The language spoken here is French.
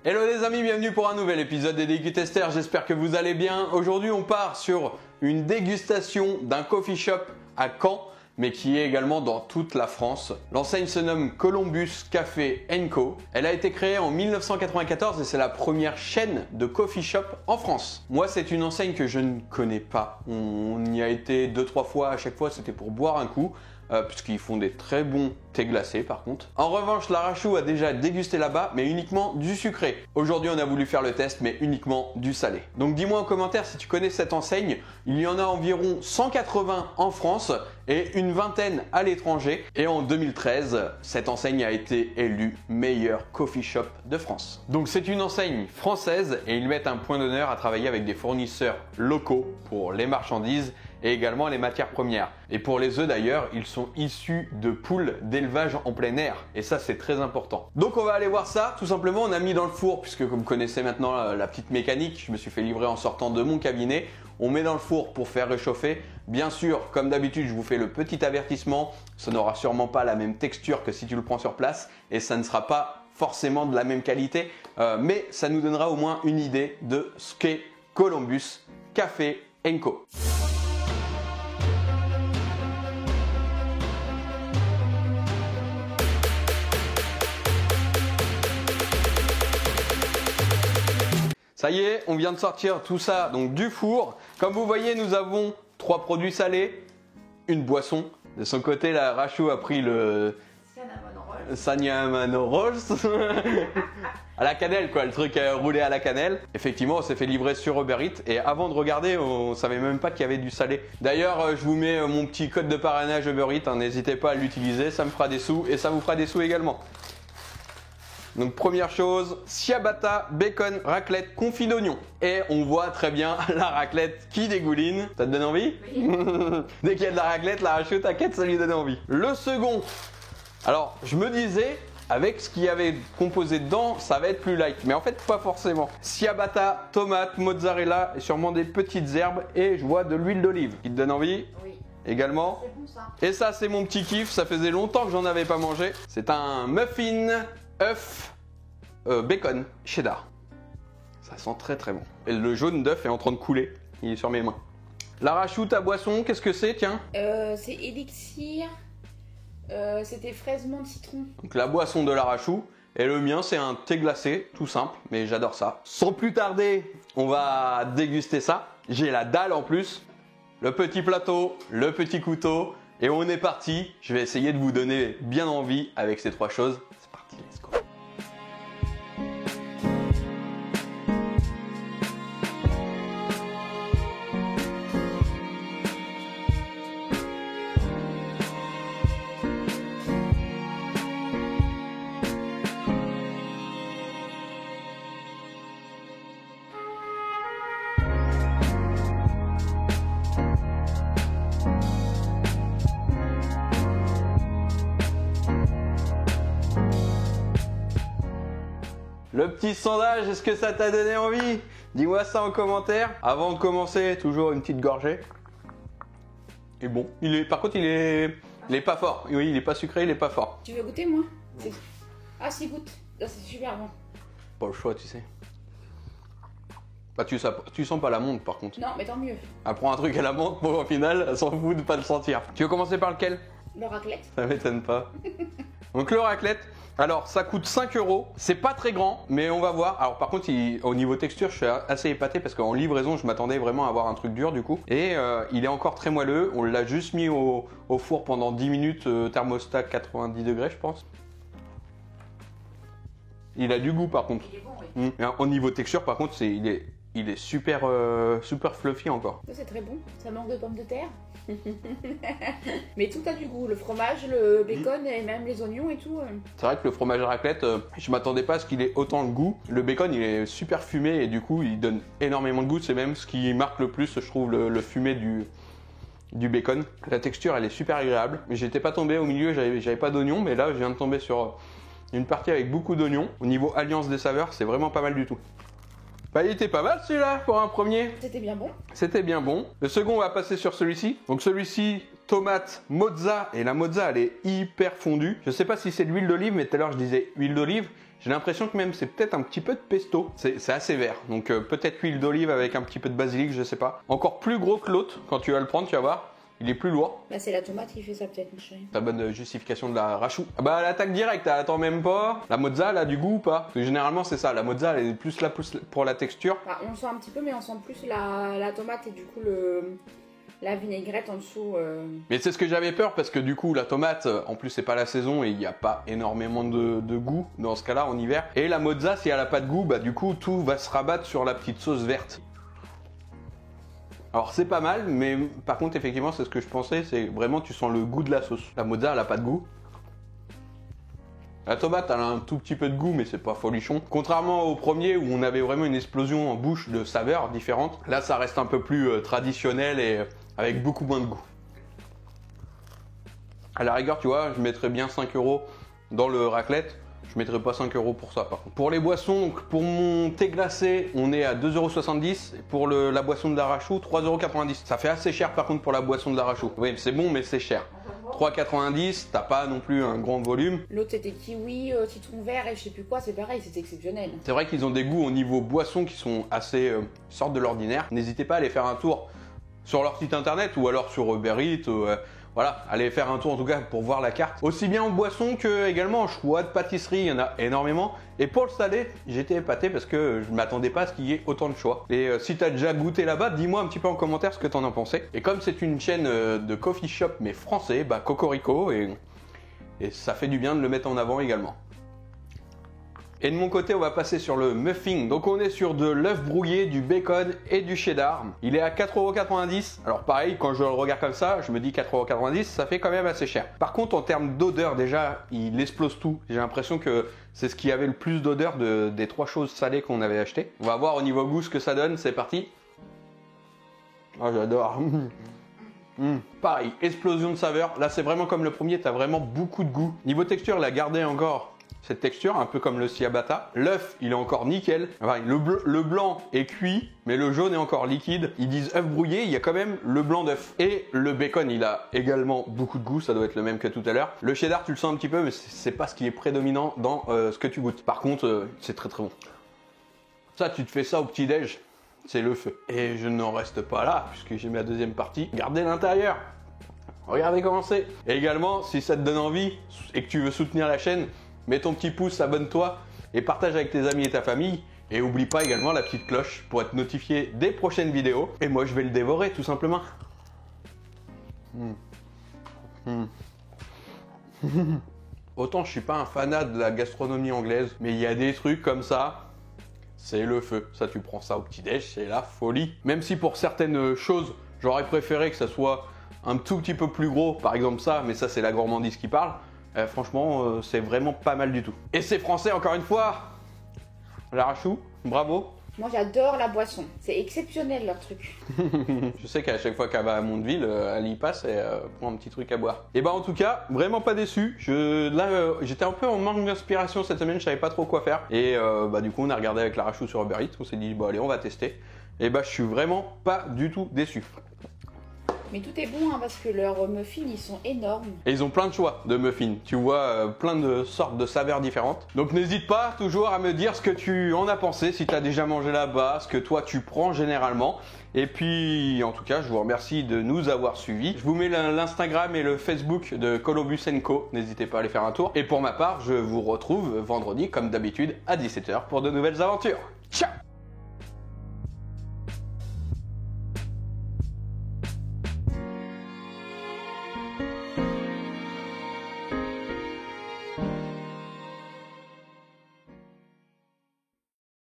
Hello les amis, bienvenue pour un nouvel épisode des Dégustesters, j'espère que vous allez bien. Aujourd'hui on part sur une dégustation d'un coffee shop à Caen, mais qui est également dans toute la France. L'enseigne se nomme Columbus Café & Co. Elle a été créée en 1994 et c'est la première chaîne de coffee shop en France. Moi c'est une enseigne que je ne connais pas. On y a été 2-3 fois, à chaque fois c'était pour boire un coup. Puisqu'ils font des très bons thés glacés par contre. En revanche, l'Arachou a déjà dégusté là-bas, mais uniquement du sucré. Aujourd'hui, on a voulu faire le test, mais uniquement du salé. Donc dis-moi en commentaire si tu connais cette enseigne. Il y en a environ 180 en France et une vingtaine à l'étranger. Et en 2013, cette enseigne a été élue meilleur coffee shop de France. Donc c'est une enseigne française et ils mettent un point d'honneur à travailler avec des fournisseurs locaux pour les marchandises et également les matières premières. Et pour les œufs d'ailleurs, ils sont issus de poules d'élevage en plein air. Et ça, c'est très important. Donc on va aller voir ça. Tout simplement, on a mis dans le four, puisque comme vous connaissez maintenant la petite mécanique, je me suis fait livrer en sortant de mon cabinet. On met dans le four pour faire réchauffer. Bien sûr, comme d'habitude, je vous fais le petit avertissement. Ça n'aura sûrement pas la même texture que si tu le prends sur place. Et ça ne sera pas forcément de la même qualité. Mais ça nous donnera au moins une idée de ce qu'est Columbus Café & Co. Ça y est, on vient de sortir tout ça donc du four. Comme vous voyez, nous avons 3 produits salés, une boisson. De son côté, la Rachou a pris le Cinnamon Rolls à la cannelle, quoi, le truc roulé à la cannelle. Effectivement, on s'est fait livrer sur Uber Eats et avant de regarder, on savait même pas qu'il y avait du salé. D'ailleurs, je vous mets mon petit code de parrainage Uber Eats, hein, n'hésitez pas à l'utiliser, ça me fera des sous et ça vous fera des sous également. Donc première chose, ciabatta, bacon, raclette, confit d'oignon. Et on voit très bien la raclette qui dégouline. Ça te donne envie? Oui. Dès qu'il y a de la raclette, la Rachou, t'inquiète, ça lui donne envie. Le second, alors je me disais, avec ce qu'il y avait composé dedans, ça va être plus light. Mais en fait, pas forcément. Ciabatta, tomate, mozzarella et sûrement des petites herbes. Et je vois de l'huile d'olive. Qui te donne envie? Oui. Également. C'est bon ça. Et ça, c'est mon petit kiff. Ça faisait longtemps que j'en avais pas mangé. C'est un muffin œuf bacon cheddar. Ça sent très très bon. Et le jaune d'œuf est en train de couler. Il est sur mes mains. La Rachou, ta boisson, qu'est-ce que c'est, tiens? C'est élixir. C'était fraise menthe citron. Donc la boisson de la Rachou. Et le mien, c'est un thé glacé, tout simple, mais j'adore ça. Sans plus tarder, on va déguster ça. J'ai la dalle en plus. Le petit plateau, le petit couteau. Et on est parti. Je vais essayer de vous donner bien envie avec ces 3 choses. C'est parti, let's go. Le petit sondage, est-ce que ça t'a donné envie? Dis-moi ça en commentaire. Avant de commencer, toujours une petite gorgée. Et bon, par contre, il est pas fort. Oui, il est pas sucré, il est pas fort. Tu veux goûter, moi? Ah, si, goûte. Oh, c'est super bon. Pas le choix, tu sais. Bah, tu sens pas la menthe, par contre. Non, mais tant mieux. Elle prend un truc à la menthe, pour au final, elle s'en fout de pas le sentir. Tu veux commencer par lequel? Le raclette. Ça m'étonne pas. Donc le raclette, alors ça coûte 5 €. C'est pas très grand, mais on va voir. Alors par contre, au niveau texture, je suis assez épaté parce qu'en livraison, je m'attendais vraiment à avoir un truc dur du coup. Et il est encore très moelleux. On l'a juste mis au four pendant 10 minutes, thermostat 90 degrés, je pense. Il a du goût par contre. Il est bon, oui. Au niveau texture, par contre, il est super, super fluffy encore. Ça, c'est très bon. Ça manque de pommes de terre. Mais tout a du goût, le fromage, le bacon et même les oignons et tout. C'est vrai que le fromage raclette, je m'attendais pas à ce qu'il ait autant de goût. Le bacon, il est super fumé et du coup, il donne énormément de goût. C'est même ce qui marque le plus, je trouve, le fumé du bacon. La texture, elle est super agréable. Mais j'étais pas tombé au milieu, j'avais pas d'oignons, mais là, je viens de tomber sur une partie avec beaucoup d'oignons. Au niveau alliance des saveurs, c'est vraiment pas mal du tout. Bah, il était pas mal celui-là pour un premier. C'était bien bon. C'était bien bon. Le second, on va passer sur celui-ci. Donc celui-ci, tomate, mozza. Et la mozza, elle est hyper fondue. Je sais pas si c'est de l'huile d'olive, mais tout à l'heure je disais huile d'olive. J'ai l'impression que même c'est peut-être un petit peu de pesto. C'est assez vert. Donc peut-être huile d'olive avec un petit peu de basilic, je sais pas. Encore plus gros que l'autre. Quand tu vas le prendre, tu vas voir. Il est plus lourd. Bah c'est la tomate qui fait ça peut-être, mon chéri. Ta bonne justification de la rachou. Ah bah l'attaque directe, elle attend même pas. La mozza, elle a du goût ou pas? Parce que généralement c'est ça, la mozza elle est plus là pour la texture. Bah, on sent un petit peu, mais on sent plus la tomate et du coup la vinaigrette en dessous. Mais c'est ce que j'avais peur parce que du coup la tomate, en plus c'est pas la saison et il n'y a pas énormément de goût dans ce cas-là en hiver. Et la mozza, si elle a pas de goût, bah du coup tout va se rabattre sur la petite sauce verte. Alors c'est pas mal, mais par contre effectivement c'est ce que je pensais, c'est vraiment tu sens le goût de la sauce. La mozza elle a pas de goût. La tomate elle a un tout petit peu de goût mais c'est pas folichon. Contrairement au premier où on avait vraiment une explosion en bouche de saveurs différentes, là ça reste un peu plus traditionnel et avec beaucoup moins de goût. À la rigueur tu vois, je mettrais bien 5 € dans le raclette. Je ne mettrai pas 5 € pour ça par contre. Pour les boissons, donc pour mon thé glacé, on est à 2,70 €. Pour la boisson de l'arachou, 3,90 €. Ça fait assez cher par contre pour la boisson de l'arachou. Oui, c'est bon, mais c'est cher. 3,90 €, t'as pas non plus un grand volume. L'autre c'était kiwi, citron vert et je sais plus quoi, c'est pareil, c'est exceptionnel. C'est vrai qu'ils ont des goûts au niveau boisson qui sont assez sortent de l'ordinaire. N'hésitez pas à aller faire un tour sur leur site internet ou alors sur Uber Eats. Voilà, allez faire un tour en tout cas pour voir la carte. Aussi bien en boisson que également en choix de pâtisserie, il y en a énormément. Et pour le salé, j'étais épaté parce que je ne m'attendais pas à ce qu'il y ait autant de choix. Et si tu as déjà goûté là-bas, dis-moi un petit peu en commentaire ce que tu en as pensé. Et comme c'est une chaîne de coffee shop mais français, bah cocorico et ça fait du bien de le mettre en avant également. Et de mon côté, on va passer sur le muffin. Donc on est sur de l'œuf brouillé, du bacon et du cheddar. Il est à 4,90 €. Alors pareil, quand je le regarde comme ça, je me dis 4,90 €, ça fait quand même assez cher. Par contre, en termes d'odeur, déjà, il explose tout. J'ai l'impression que c'est ce qui avait le plus d'odeur des 3 choses salées qu'on avait achetées. On va voir au niveau goût ce que ça donne. C'est parti. Oh, j'adore. Pareil, explosion de saveur. Là, c'est vraiment comme le premier, tu as vraiment beaucoup de goût. Niveau texture, il a gardé encore cette texture, un peu comme le ciabatta. L'œuf, il est encore nickel. Enfin, le blanc est cuit, mais le jaune est encore liquide. Ils disent œuf brouillé, il y a quand même le blanc d'œuf. Et le bacon, il a également beaucoup de goût, ça doit être le même que tout à l'heure. Le cheddar, tu le sens un petit peu, mais c'est pas ce qui est prédominant dans ce que tu goûtes. Par contre, c'est très très bon. Ça, tu te fais ça au petit-déj, c'est le feu. Et je n'en reste pas là, puisque j'ai ma deuxième partie. Regardez l'intérieur. Regardez comment c'est. Et également, si ça te donne envie et que tu veux soutenir la chaîne, mets ton petit pouce, abonne-toi et partage avec tes amis et ta famille. Et oublie pas également la petite cloche pour être notifié des prochaines vidéos. Et moi, je vais le dévorer tout simplement. Autant je suis pas un fanat de la gastronomie anglaise, mais il y a des trucs comme ça, c'est le feu. Ça, tu prends ça au petit-déj, c'est la folie. Même si pour certaines choses, j'aurais préféré que ça soit un tout petit peu plus gros, par exemple ça, mais ça c'est la gourmandise qui parle. Franchement, c'est vraiment pas mal du tout. Et c'est français encore une fois. L'arachou, bravo. Moi j'adore la boisson, c'est exceptionnel leur truc. Je sais qu'à chaque fois qu'elle va à Mondeville, elle y passe et prend un petit truc à boire. Et bah en tout cas, vraiment pas déçu. J'étais un peu en manque d'inspiration cette semaine, je savais pas trop quoi faire. Et bah du coup on a regardé avec l'arachou sur Uber Eats, on s'est dit bon allez on va tester. Et bah je suis vraiment pas du tout déçu. Mais tout est bon hein, parce que leurs muffins ils sont énormes. Et ils ont plein de choix de muffins. Tu vois plein de sortes de saveurs différentes. Donc n'hésite pas toujours à me dire ce que tu en as pensé, si tu as déjà mangé là-bas, ce que toi tu prends généralement. Et puis en tout cas je vous remercie de nous avoir suivis. Je vous mets l'Instagram et le Facebook de Colobus & Co. N'hésitez pas à aller faire un tour. Et pour ma part je vous retrouve vendredi comme d'habitude à 17 h pour de nouvelles aventures.